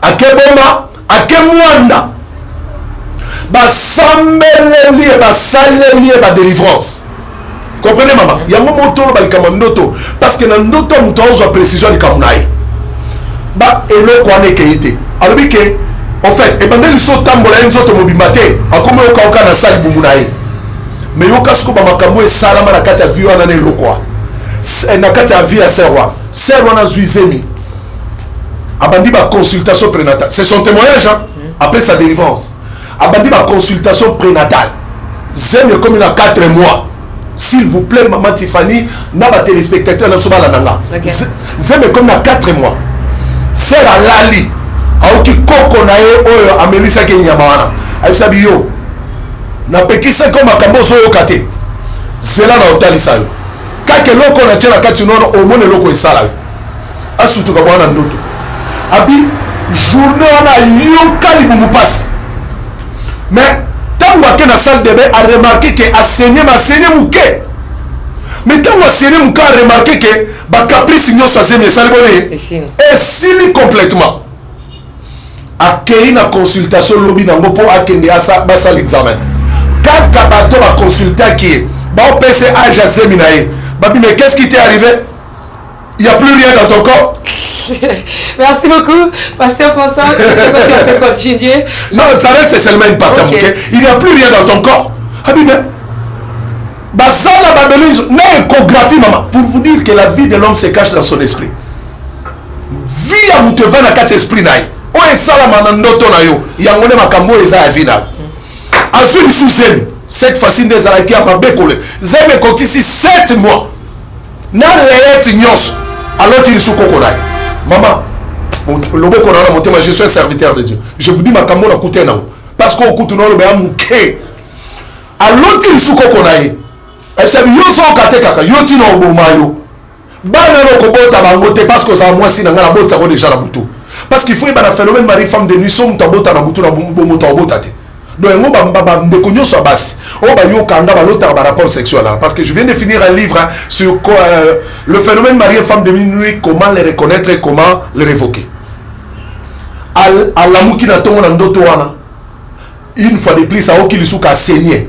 ake bomba ake mwanda basambeleli ye basaleli ye badélivrance comprenez mama yango motolo balikama ndoto parce que na ndoto moto azwa précision likambo na ye ba eloko wana ekei te alobi ke en fait ebandeli so otambola ye nzoto mobimba te akomi okaoka na sali bumu na ye mais yoka siko bamakambo esalama na kati ya vie wana na eloko wana na kati ya vie ya ser wana ser wana azwi zemi abandi baconsultation prénatale c'est son témoignage après sa délivrance abandi baconsultation prénatale zemi ekomi na 4 mois s'il vous plaît maman Tiffany na batelespectateur na biso balandanga zemi ekomi na 4 mois ser alali aoki koko na ye oyo amelisaki nyama wana ayebisabi yo napekisaki o makambo ozoyoka te zela na otalisa yo kaka eloko na tie na kati nono omona eloko esala yo asutuka mwana ndoto abi journée wana ayoka libumu mpasi mais ntango ake na salle de bain aremarke ke asenye masenye moke mais ntango asenye moke aremarke ke bacaprice nyonso azemi esali bone esili complètement akei na consultation lobi nango mpo akende basala examen kaka bato baconsultaki ye baopese age azemi na ye babi mais qu'est-ce qui t'est arrivé il n'y a plus rien dans ton corps. Merci beaucoup pasteur François. Si on peut continuer. Non, ça reste seulement une partie okay. Il n'y a plus rien dans ton corps. Abi mais basala babelise na échographie maman pour vous dire que la vie de l'homme se cache dans son esprit. Vie ya mutu va na kati esprit na ye oyo esalama na ndoto na yo yango nde makambo eza ya vie na yo azwi lisu zemi cette fois-ci nde ezalaki ya mabekole zemi ekotisi 7 mois na leyeti nyonso aloti lisu koko na ye mama loboko na wana motema je suis un serviteur de Dieu je vous dis makambo na kute nango parce que okutu na oloba ya moke aloti lisu koko na ye ebisabi yo so okate kaka yo tina oboma yo bana no kobota bango te parce que ozala mwasi na nga nabota ko déjà na butu parce qu'il faut y avoir un phénomène mari femme de nuit so mutu abota na butu na moto abota te donc yango bandeko nyonso ya basi oyo bayokanga balotaka barapport sexuel parce que je viens de finir un livre sur le phénomène mari et femme de nuit, comment les reconnaître et comment les révoquer alamuki na ntongo na ndoto wana une fois de plus aoki lisuka asenye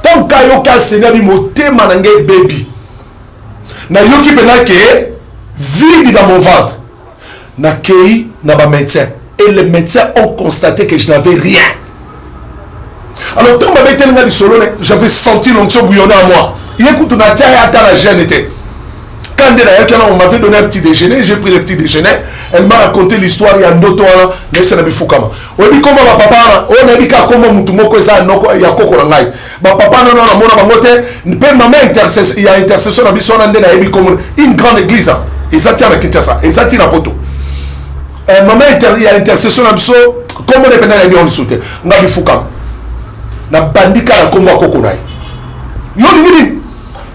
tant kayoki asenye abi motema na ngai bebi nayoki mpena ke vide dans mon ventre nakei na bamédecin et les médecins ont constaté que je n'avais rien. Alors tant que j'avais senti l'onction bouillonner à moi. Écoute, on a déjà atteint la gêne. Quand on m'avait donné un petit déjeuner, j'ai pris le petit déjeuner. Elle m'a raconté l'histoire, il y a d'autres mais c'est la bifukama. On dit comment ma papa, on a dit comment mutumoko ça il y a koko rangai. Ma papa non mona bangote, pe maman intercession, il y a intercession na biso na ndena yebi comme une grande église. Et ça tient à Kinshasa, et ça tient à Poto. Maman il y a intercession na biso, comment on est pendant les on le soutient. Na bifukama. Na bandika na komba koko nai. Yo ni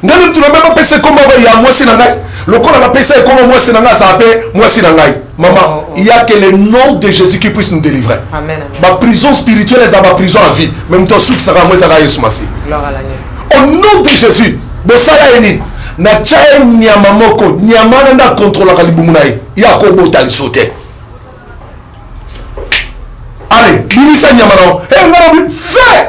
ndani tunabeba pesa komba ya mwasi na ngai. Lokola la pesa komba mwasi na ngai ça appelle mwasi na ngai. Maman, il y a que le nom de Jésus qui puisse nous délivrer. Amen. Ma prison spirituelle est ma prison à vie. Même toi ceux qui sera moi ça va Yesu Masi. Gloire à l'agneau. Au nom de Jésus, bosala eni na chai nyama moko, nyama na contrôle la libumunaï. Ya ko botali sauter. Allez, bilisa nyama no. Ngara fait.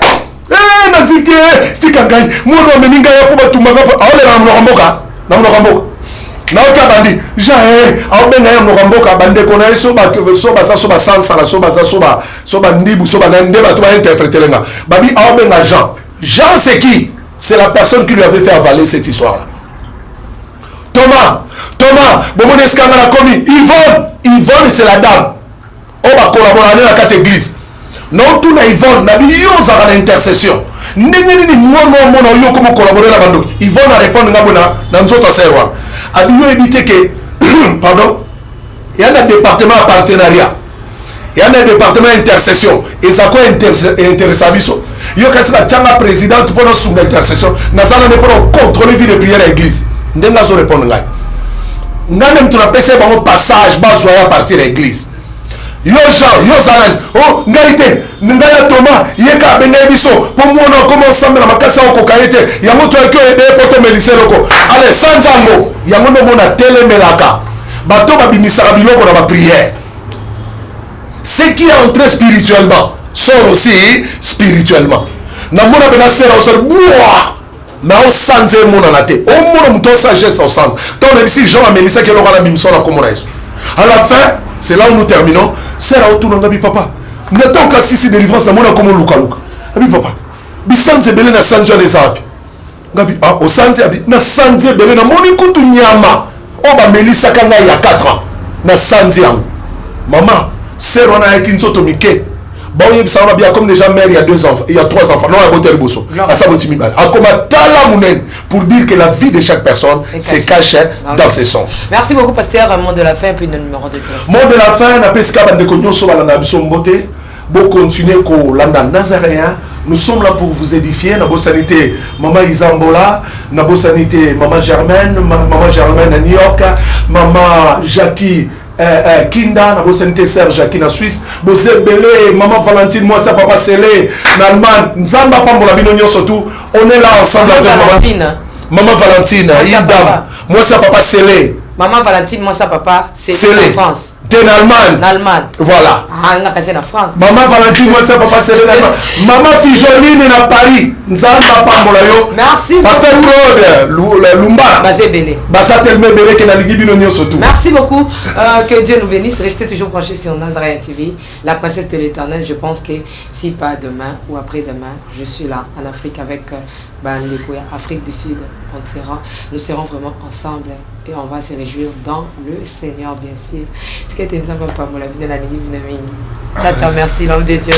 Nazike tika ngai mwana meninga ya kuba tumanga aole na mlokamboka na mlokamboka na oka bandi ja aobenga ya mlokamboka bande kona soba sansa la soba ndibu soba na ndeba to ba interpréter lenga babi aobenga Jean c'est qui? C'est la personne qui lui avait fait avaler cette histoire là. Thomas bomone skanga na komi Yvonne c'est la dame on va collaborer dans la église. Non tout na Yvonne na biyo za la intercession ndenge mona yo comme collaborer la bando Yvonne a répondre ngabona na nzoto serwa abiyo ebité que pardon il y a un département partenariat il y a un département intercession et ça quoi intéresse biso yo kasi ba tanga présidente pour sous intercession na sala ne pour contrôler vie de prière à l'église ndenge zo répondre ngai ngane mtuna pesa ba passage bazo ya partir à l'église. Yo Jean, yo Zanan, oh ngalité, ngaya Thomas, yeka benga biso, pour moi on commence ensemble na makasa o kokaete, ya moto eko ede poto melise loko. Allez, sanzango, ya mono mona tele melaka. Bato ba bimisaka biloko na ba prière. Ce qui est entré spirituellement sort aussi spirituellement. Na mona bena sera au sol boua. Mais au sanze mona na te. Au mona muto sa geste au centre. Donc ici Jean a melisa ke loko na bimso na komona yesu. À la fin, c'est là où nous terminons. C'est là où tout le monde papa. N'attends qu'à si délivrance, à mon comme Luka. Abi papa. Bisanze belé na sanzo les api. Gabi ah au sanze abi na sanze belé na moni kutu nyama. O ba melisa kanga ya 4 ans. Na sanze am. Maman, c'est rona ekinzoto mike. Ba oye bisana bien comme déjà mère il y a 2 enfants, il y a 3 enfants. Non, à boter bosso. À ça botimi bal. A comme tala munen pour dire que la vie de chaque personne se cache dans ses songes. Merci beaucoup pasteur, mot de la fin puis le numéro de téléphone. Mot de la fin, na peska bande konyo so balanda biso mbote. Bo continuer ko landa nazaréen. Nous sommes là pour vous édifier. Na bo sanité maman Isambola, na bo sanité maman Germaine à New York, maman Jackie Kinda, na bo sanité Serge Jackie na Suisse, bo Belé, maman Valentine, moi ça papa Sélé, en Allemagne, Nzamba Pambola Binonyo surtout. On est là ensemble avec maman Valentine, moi ça papa Sélé. Maman Valentine, moi ça papa, c'est en France. T'es en Allemagne. Voilà. Ah, on a cassé en France. Maman Valentine, moi ça papa, c'est l'Allemagne. Maman Fijoline à Paris. Nzamba Pambolayo. Merci. Pasteur Claude Lumba. Basé Belé. Basa tellement belé que la Ligue Binonio surtout. Merci beaucoup. Que Dieu nous bénisse. Restez toujours branchés sur Nazaréen TV. La princesse de l'Éternel. Je pense que si pas demain ou après-demain, je suis là en Afrique avec Afrique du Sud. Nous serons vraiment ensemble et on va se réjouir dans le Seigneur, bien sûr. Ciao, ciao, merci, l'homme de Dieu.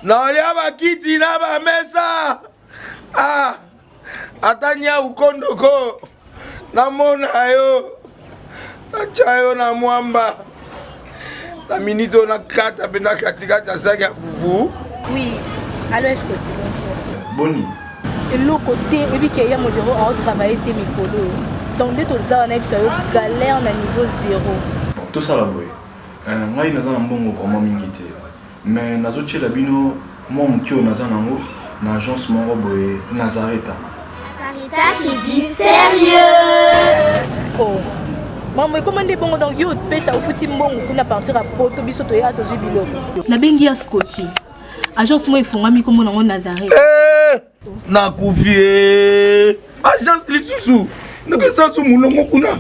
Naolia bakiti na ba mesa. Ah. Atanya ukondoko. Namona yo. Nachayo na mwamba. La minute on a 4 à katikata saki ya fufu. Oui. Allô, est-ce que tu bonjour. Boni. Et l'autre côté, et puis qu'il y a mon bureau à travailler tes micros. Donc dès que tu as un galère à niveau 0. Tout ça là boy. Moi il n'a bon vraiment mingité. Mais nazo chez la bino moi mon tio naza nango na agence mon boy Nazareta. Sarita qui dit sérieux. Oh. Maman, comment est bon donc yo pesa au fouti mbongo pour partir à Poto biso to ya to jibilo. Na bengi ya Scotty. Agence moi ifungami comme nango Nazareta. Na kufie. Agence lisusu. Naka sa su mulongo kuna.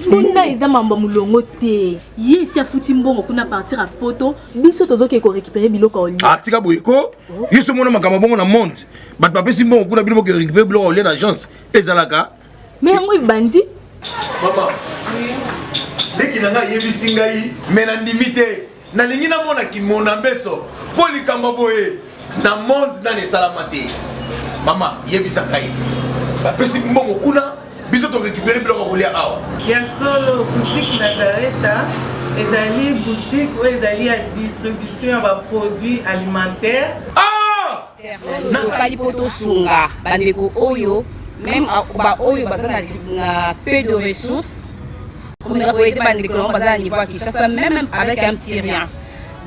Tuna eza mambo mulongo te. Ye si afuti mbongo kuna partir à poto, biso tozoke ko récupérer biloko oli. Ah tika boyeko, yiso mona makama bongo na monte. Bat papa si mbongo kuna biloko récupérer biloko oli na agence. Ezalaka. Mais yango ibandi. Maman. Leki nanga yebisi ngai, mais na ndimite. Na lingi na mona ki mona beso. Poli kamba boye. Na monte na ne salamate. Mama, yebisa ngai. Ba pesi mbongo kuna biso to récupérer biloko kolia awa. Ya solo boutique Nazareta, ezali boutique où ezali à distribution ya ba produits alimentaires. Ah! Nakali poto sunga bandeko oyo même ba oyo bazana na peu de ressources. Comme on a été bandeko bazana niveau Kinshasa même avec un petit rien.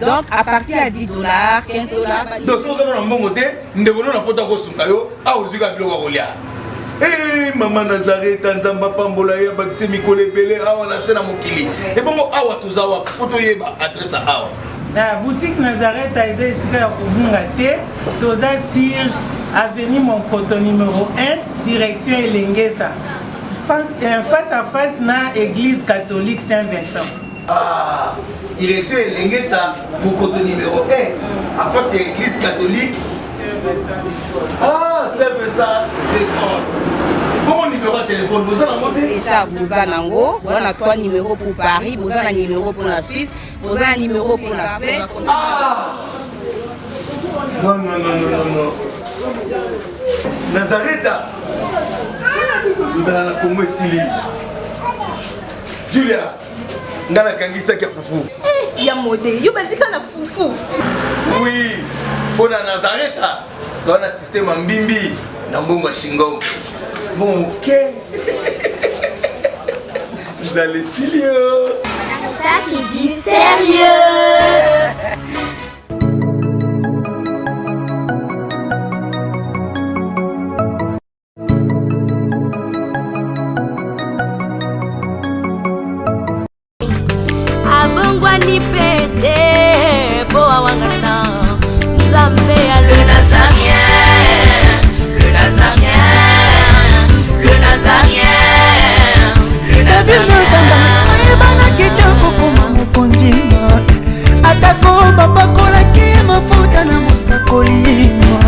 Donc à partir à $10, $15. Donc si on a un bon côté, nous devons la poto ko sunga yo, a ozuka biloko kolia. Eh maman Nazareth nzamba pambola ya bakise mikole belé awa na sena mokili. Et bongo awa tozawa poto yeba adresse awa. La boutique Nazareth a été ici à Kubungate, toza sur avenue Monkoto numéro 1, direction Elengesa. Face à face na église catholique Saint-Vincent. Ah, direction Elengesa, Monkoto numéro 1, à face à l'église catholique Saint-Vincent. Ah, Saint-Vincent d'école. Bon numéro de téléphone, vous en avez déjà vous en on a 3 numéros pour Paris, vous avez un numéro pour la Suisse, vous avez un numéro pour la Suède. Ah! Non. Nazareta. Nous allons la Congo Sili. Julia, ngana kangisa kia fufu. Ya modé, yo bandika na fufu. Oui, pour la Nazareta, dans un système en bimbi, na mbongo shingo. Bon, ok. Vous allez sérieux. Ça c'est du sérieux. Abongwani pete, boa wangana, Nzambe ya le Nazarien, le Nazarien. Le Nazarien, le Nazarien. Ebana kitoko koma mokondima. Atako bapakolaki mafuta na mosakolima.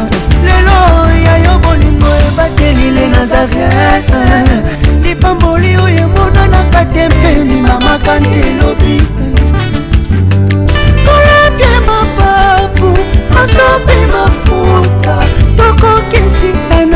Lelo ya yo bolingo ebateli le Nazarien. Lipamboli oyo emonanaka te mpeni mama kanti elobi.